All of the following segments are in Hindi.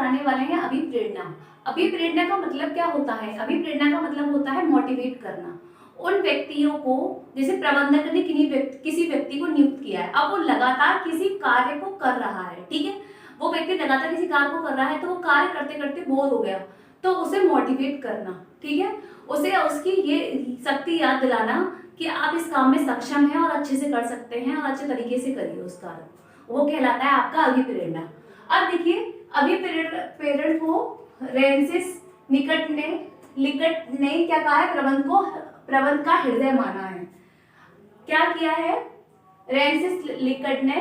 पढ़ाने वाले हैं अभिप्रेरणा। अभिप्रेरणा का मतलब क्या होता है? अभिप्रेरणा का मतलब होता है मोटिवेट करना उन व्यक्तियों को, जैसे प्रबंधक ने किसी व्यक्ति को नियुक्त किया है, अब वो लगातार किसी कार्य को कर रहा है, ठीक है, वो व्यक्ति लगातार किसी कार्य को कर रहा है तो वो कार्य करते करते बोर हो गया, तो उसे मोटिवेट करना, ठीक है, उसे उसकी ये शक्ति याद दिलाना कि आप इस काम में सक्षम हैं और अच्छे से कर सकते हैं और अच्छे तरीके से करिए उस कार्य को, वो कहलाता है आपका अभिप्रेरणा। अब देखिए अभिप्रेरण को रेंसिस निकट ने क्या कहा है? प्रबंध का हृदय माना है। क्या किया है? रेंसिस लिकट ने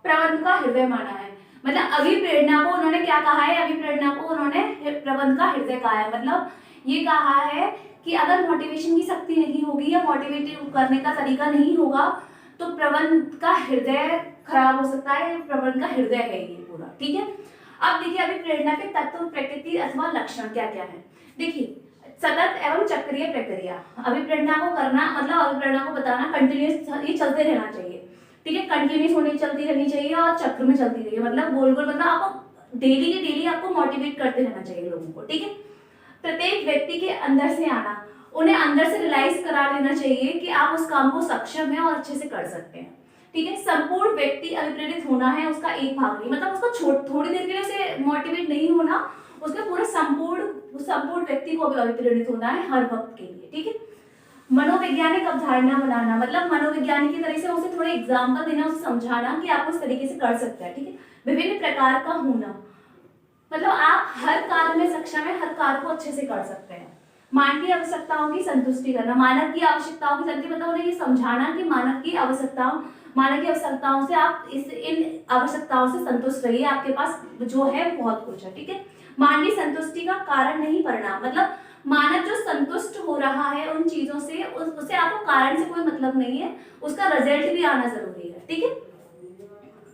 प्रबंध का हृदय माना है। मतलब अभिप्रेरणा को उन्होंने क्या कहा है? अभिप्रेरणा को उन्होंने प्रबंध का हृदय कहा है। मतलब ये कहा है कि अगर मोटिवेशन की शक्ति नहीं होगी या मोटिवेट करने का तरीका नहीं होगा तो प्रबंध का हृदय खराब हो सकता है। प्रबंध का हृदय है ये पूरा, ठीक है। अब देखिए अभिप्रेरणा के तत्व, प्रकृति अथवा लक्षण क्या क्या है। देखिए सतत एवं चक्रीय प्रक्रिया। अभिप्रेरणा को करना मतलब अभिप्रेरणा को बताना कंटिन्यूस, ये चलते रहना चाहिए, ठीक है, कंटिन्यूस होनी चलती रहनी चाहिए और चक्र में चलती रही, मतलब गोल गोल, मतलब आपको डेली के डेली आपको मोटिवेट करते रहना चाहिए लोगों को, ठीक है। प्रत्येक व्यक्ति के अंदर से आना, उन्हें अंदर से रियलाइज करा लेना चाहिए कि आप उस काम को सक्षम है और अच्छे से कर सकते हैं, ठीक है। संपूर्ण व्यक्ति अभिप्रेरित होना है उसका एक भाग नहीं, मतलब उसको थोड़ी देर के लिए उसे मोटिवेट नहीं होना, उसके पूरे संपूर्ण व्यक्ति को अभिप्रेरित होना है हर वक्त के लिए, ठीक है। मनोवैज्ञानिक अवधारणा बनाना, मतलब मनोवैज्ञानिक की तरह से उसे थोड़े एग्जाम्पल देना, उसे समझाना कि आप उस तरीके से कर सकते हैं, ठीक है। विभिन्न प्रकार का होना, मतलब आप हर कार्य में सक्षम है, हर कार्य को अच्छे से कर सकते हैं। मानवीय आवश्यकताओं की संतुष्टि करना, मानव की आवश्यकताओं की संतुष्टि, मतलब उन्हें ये समझाना कि मानव की आवश्यकताओं से आप इन आवश्यकताओं से संतुष्ट रहिए, आपके पास जो है बहुत कुछ है, ठीक है। मानवीय संतुष्टि का कारण नहीं परिणाम, मतलब मानव जो संतुष्ट हो रहा है उन चीजों से, उससे आपको कारण से कोई मतलब नहीं है, उसका रिजल्ट भी आना जरूरी है, ठीक है।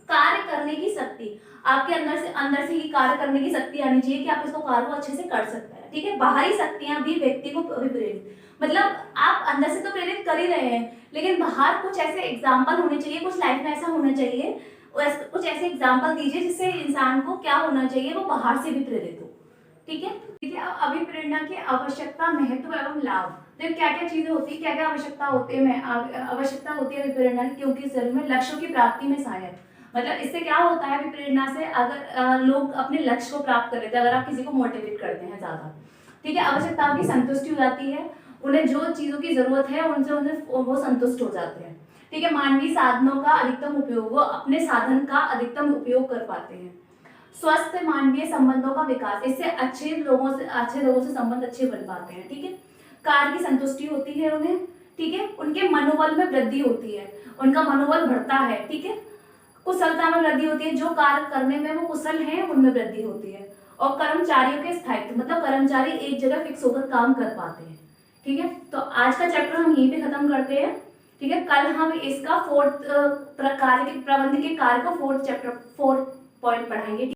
कार्य करने की शक्ति, आपके अंदर से ही कार्य करने की शक्ति आनी चाहिए कि आप इसको कार्य को अच्छे से कर सकते हैं, ठीक है। बाहरी शक्तियां भी व्यक्ति को प्रेरित, मतलब आप अंदर से तो प्रेरित कर ही रहे हैं, लेकिन बाहर कुछ ऐसे एग्जाम्पल होने चाहिए, कुछ लाइफ में ऐसा होना चाहिए, कुछ ऐसे एग्जाम्पल दीजिए जिससे इंसान को क्या होना चाहिए, वो बाहर से भी प्रेरित हो, ठीक है। देखिए अब अभिप्रेरणा की आवश्यकता, महत्व एवं लाभ। तो क्या क्या चीजें होती है, क्या क्या आवश्यकता होती है, आवश्यकता होती है अभिप्रेरणा की, क्योंकि इस जन्म में लक्ष्यों की प्राप्ति में सहायक, मतलब इससे क्या होता है अभिप्रेरणा से, अगर लोग अपने लक्ष्य को प्राप्त कर लेते हैं, अगर आप किसी को मोटिवेट करते हैं ज्यादा, ठीक है। आवश्यकताओं की संतुष्टि हो जाती है, उन्हें जो चीजों की जरूरत है उनसे उन्हें वो संतुष्ट हो जाते हैं, ठीक है। मानवीय साधनों का अधिकतम उपयोग, वो अपने साधन का अधिकतम उपयोग कर पाते हैं। स्वस्थ मानवीय संबंधों का विकास, इससे अच्छे लोगों से संबंध अच्छे बन पाते हैं, ठीक है। कार्य की संतुष्टि होती है उन्हें, ठीक है। उनके मनोबल में वृद्धि होती है, उनका मनोबल बढ़ता है, ठीक है। कुशलता में वृद्धि होती है, जो कार्य करने में वो कुशल हैं उनमें वृद्धि होती है। और कर्मचारियों के स्थायित्व, मतलब कर्मचारी एक जगह फिक्स होकर काम कर पाते हैं, ठीक है। तो आज का चैप्टर हम यहीं पे खत्म करते हैं, ठीक है। कल हम इसका प्रबंध के कार्य का फोर्थ पॉइंट पढ़ाएंगे।